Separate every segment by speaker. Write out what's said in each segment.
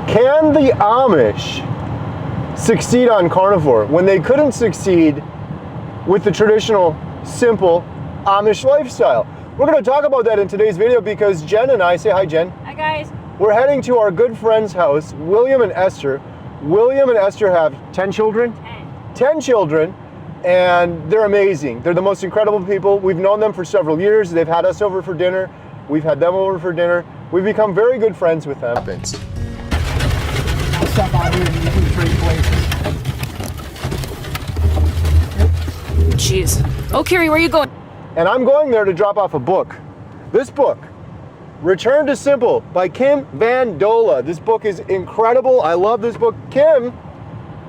Speaker 1: Can the Amish succeed on carnivore when they couldn't succeed with the traditional, simple Amish lifestyle? We're going to talk about that in today's video because Jen and I, say hi Jen.
Speaker 2: Hi guys.
Speaker 1: We're heading to our good friend's house, William and Esther. William and Esther have 10 children? 10 children, and they're amazing. They're the most incredible people. We've known them for several years. They've had us over for dinner. We've had them over for dinner. We've become very good friends with them.
Speaker 3: Stop out here and you can trade places.
Speaker 2: Jeez. Oh, Carrie, where are you going?
Speaker 1: And I'm going there to drop off a book. This book, Return to Simple by Kim Van Dola. This book is incredible. I love this book. Kim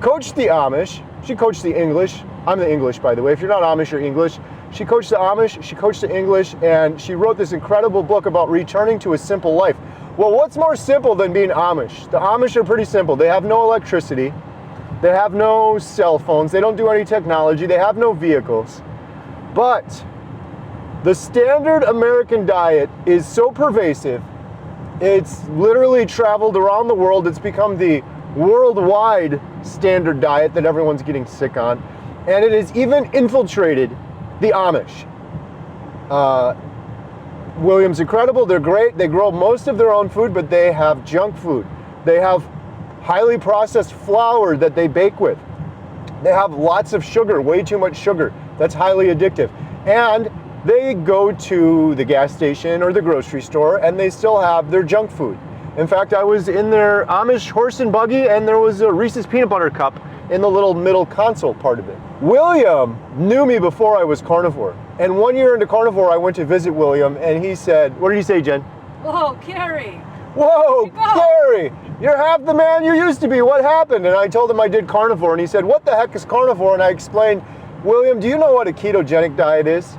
Speaker 1: coached the Amish. She coached the English. I'm the English, by the way. If you're not Amish, you're English. She coached the Amish, she coached the English, and she wrote this incredible book about returning to a simple life. Well, what's more simple than being Amish? The Amish are pretty simple. They have no electricity. They have no cell phones. They don't do any technology. They have no vehicles. But the standard American diet is so pervasive. It's literally traveled around the world. It's become the worldwide standard diet that everyone's getting sick on. And it has even infiltrated the Amish. William's incredible. They're great. They grow most of their own food, but they have junk food. They have highly processed flour that they bake with. They have lots of sugar, way too much sugar. That's highly addictive. And they go to the gas station or the grocery store and they still have their junk food. In fact, I was in their Amish horse and buggy and there was a Reese's peanut butter cup in the little middle console part of it. William knew me before I was carnivore. And 1 year into carnivore, I went to visit William and he said, what did he say, Jen?
Speaker 2: Whoa, Carrie.
Speaker 1: Whoa, Carrie, you're half the man you used to be. What happened? And I told him I did carnivore and he said, what the heck is carnivore? And I explained, William, do you know what a ketogenic diet is?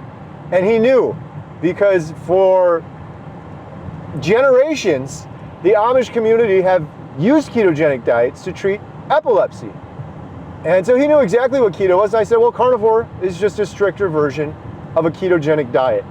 Speaker 1: And he knew, because for generations, the Amish community have used ketogenic diets to treat epilepsy. And so he knew exactly what keto was. And I said, well, carnivore is just a stricter version of a ketogenic diet.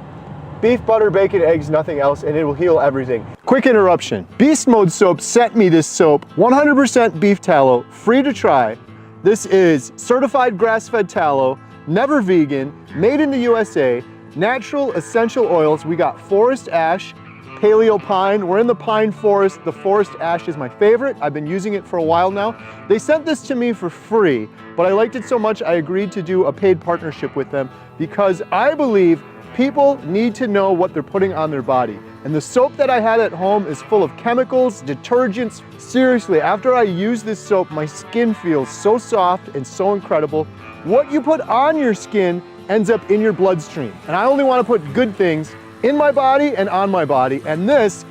Speaker 1: Beef, butter, bacon, eggs, nothing else, and it will heal everything. Quick interruption. BeastMode Soap sent me this soap, 100% beef tallow, free to try. This is certified grass-fed tallow, never vegan, made in the USA, natural essential oils. We got forest ash, paleo pine. We're in the pine forest. The forest ash is my favorite. I've been using it for a while now. They sent this to me for free, but I liked it so much I agreed to do a paid partnership with them because I believe people need to know what they're putting on their body. And the soap that I had at home is full of chemicals, detergents. Seriously, after I use this soap, my skin feels so soft and so incredible. What you put on your skin ends up in your bloodstream. And I only want to put good things in my body and on my body. And this,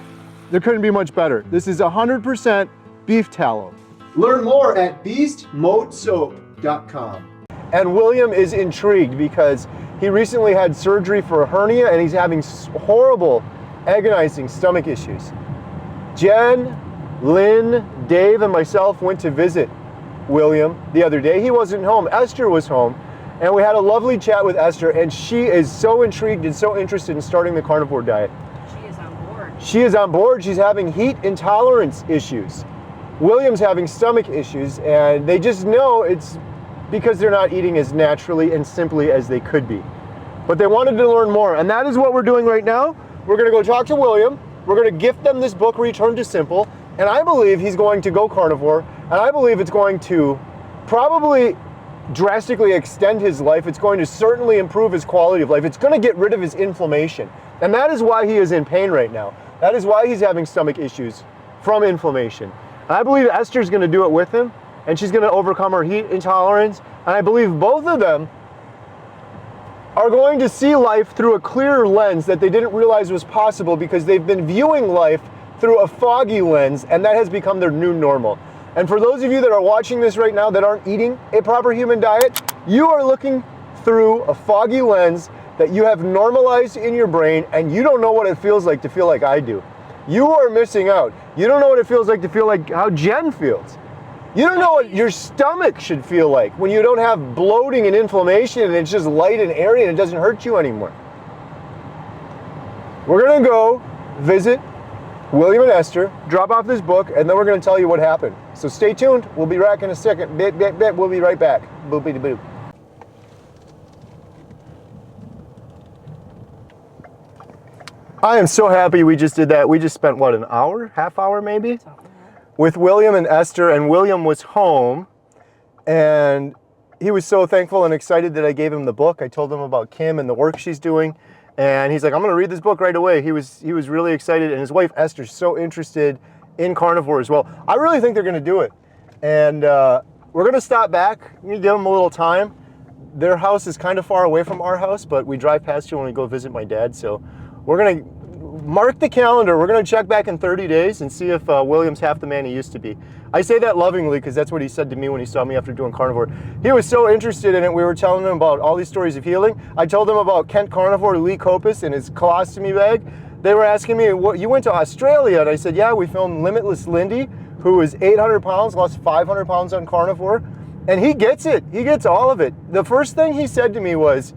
Speaker 1: there couldn't be much better. This is 100% beef tallow. Learn more at BeastModeSoap.com. And William is intrigued because he recently had surgery for a hernia and he's having horrible, agonizing stomach issues. Jen, Lynn, Dave, and myself went to visit William the other day. He wasn't home. Esther was home. And we had a lovely chat with Esther, and she is so intrigued and so interested in starting the carnivore diet.
Speaker 2: She is on board.
Speaker 1: She is on board. She's having heat intolerance issues. William's having stomach issues, and they just know it's because they're not eating as naturally and simply as they could be. But they wanted to learn more, and that is what we're doing right now. We're going to go talk to William. We're going to gift them this book, Return to Simple, and I believe he's going to go carnivore, and I believe it's going to probably drastically extend his life. It's going to certainly improve his quality of life. It's going to get rid of his inflammation. And that is why he is in pain right now. That is why he's having stomach issues from inflammation. And I believe Esther's going to do it with him, and she's going to overcome her heat intolerance. And I believe both of them are going to see life through a clearer lens that they didn't realize was possible because they've been viewing life through a foggy lens, and that has become their new normal. And for those of you that are watching this right now that aren't eating a proper human diet, you are looking through a foggy lens that you have normalized in your brain, and you don't know what it feels like to feel like I do. You are missing out. You don't know what it feels like to feel like how Jen feels. You don't know what your stomach should feel like when you don't have bloating and inflammation and it's just light and airy and it doesn't hurt you anymore. We're gonna go visit William and Esther, drop off this book, and then we're going to tell you what happened. So stay tuned. We'll be back in a second. Bit. We'll be right back. Boopity boop. I am so happy we just did that. We just spent, what, an hour? Half hour maybe? With William and Esther, and William was home, and he was so thankful and excited that I gave him the book. I told him about Kim and the work she's doing, and he's like, I'm going to read this book right away. He was really excited, and his wife Esther's so interested in carnivore as well. I really think they're going to do it, and we're going to stop back. We give them a little time. Their house is kind of far away from our house, but we drive past you when we go visit my dad, so we're going to mark the calendar. We're going to check back in 30 days and see if William's half the man he used to be. I say that lovingly because that's what he said to me when he saw me after doing carnivore. He was so interested in it. We were telling him about all these stories of healing. I told him about Kent Carnivore, Lee Copus, and his colostomy bag. They were asking me, "What, you went to Australia?" And I said, yeah, we filmed Limitless Lindy, who was 800 pounds, lost 500 pounds on carnivore. And he gets it. He gets all of it. The first thing he said to me was,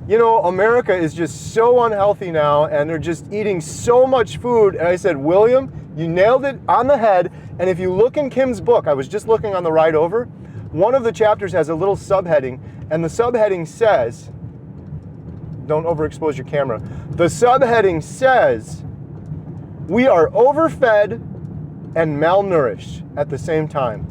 Speaker 1: you know, America is just so unhealthy now, and they're just eating so much food. And I said, William, you nailed it on the head. And if you look in Kim's book, I was just looking on the ride over, one of the chapters has a little subheading, and the subheading says, don't overexpose your camera. The subheading says, we are overfed and malnourished at the same time.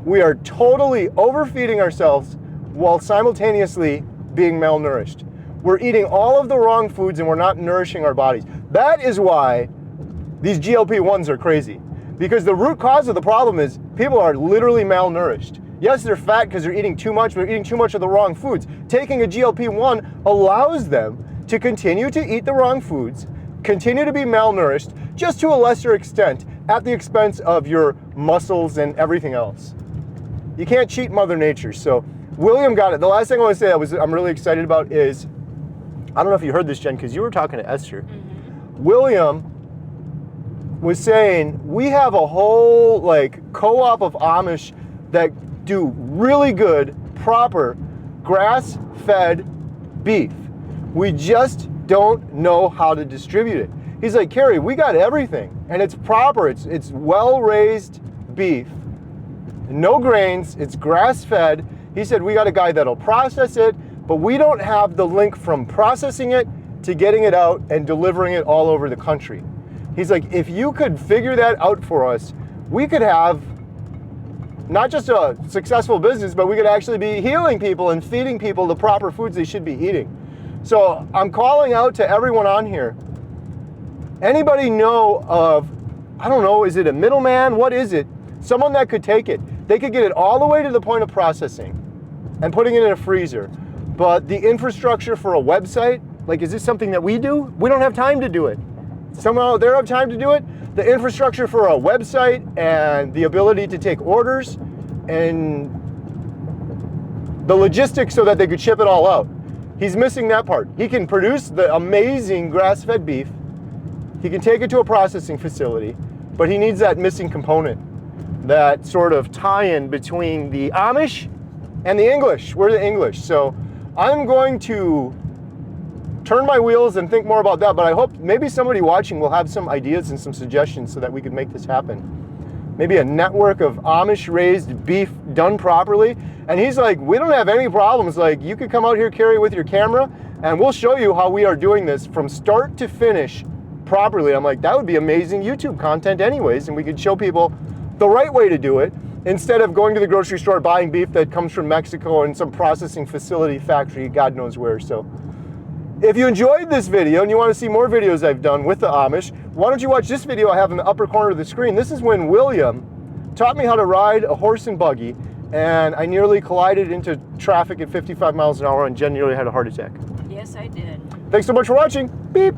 Speaker 1: We are totally overfeeding ourselves while simultaneously being malnourished. We're eating all of the wrong foods and we're not nourishing our bodies. That is why these GLP-1s are crazy. Because the root cause of the problem is people are literally malnourished. Yes, they're fat because they're eating too much, but they're eating too much of the wrong foods. Taking a GLP-1 allows them to continue to eat the wrong foods, continue to be malnourished, just to a lesser extent, at the expense of your muscles and everything else. You can't cheat Mother Nature. So William got it. The last thing I want to say I'm really excited about is, I don't know if you heard this, Jen, because you were talking to Esther. Mm-hmm. William was saying, we have a whole co-op of Amish that do really good, proper, grass-fed beef. We just don't know how to distribute it. He's like, Carrie, we got everything, and it's proper. It's well-raised beef, no grains, it's grass-fed. He said, we got a guy that'll process it, but we don't have the link from processing it to getting it out and delivering it all over the country. He's like, if you could figure that out for us, we could have not just a successful business, but we could actually be healing people and feeding people the proper foods they should be eating. So I'm calling out to everyone on here. Anybody know of, I don't know, is it a middleman? What is it? Someone that could take it. They could get it all the way to the point of processing and putting it in a freezer. But the infrastructure for a website, is this something that we do? We don't have time to do it. Someone out there have time to do it? The infrastructure for a website and the ability to take orders and the logistics so that they could ship it all out. He's missing that part. He can produce the amazing grass-fed beef. He can take it to a processing facility, but he needs that missing component, that sort of tie-in between the Amish and the English. We're the English. So I'm going to turn my wheels and think more about that, but I hope maybe somebody watching will have some ideas and some suggestions so that we could make this happen. Maybe a network of Amish raised beef done properly. And he's like, we don't have any problems. You could come out here, Carrie, with your camera, and we'll show you how we are doing this from start to finish properly. I'm like, that would be amazing YouTube content anyways, and we could show people the right way to do it instead of going to the grocery store buying beef that comes from Mexico and some processing facility, factory, God knows where. So if you enjoyed this video and you want to see more videos I've done with the Amish, why don't you watch this video I have in the upper corner of the screen. This is when William taught me how to ride a horse and buggy, and I nearly collided into traffic at 55 miles an hour, and Jen nearly had a heart attack.
Speaker 2: Yes, I did.
Speaker 1: Thanks so much for watching. Beep.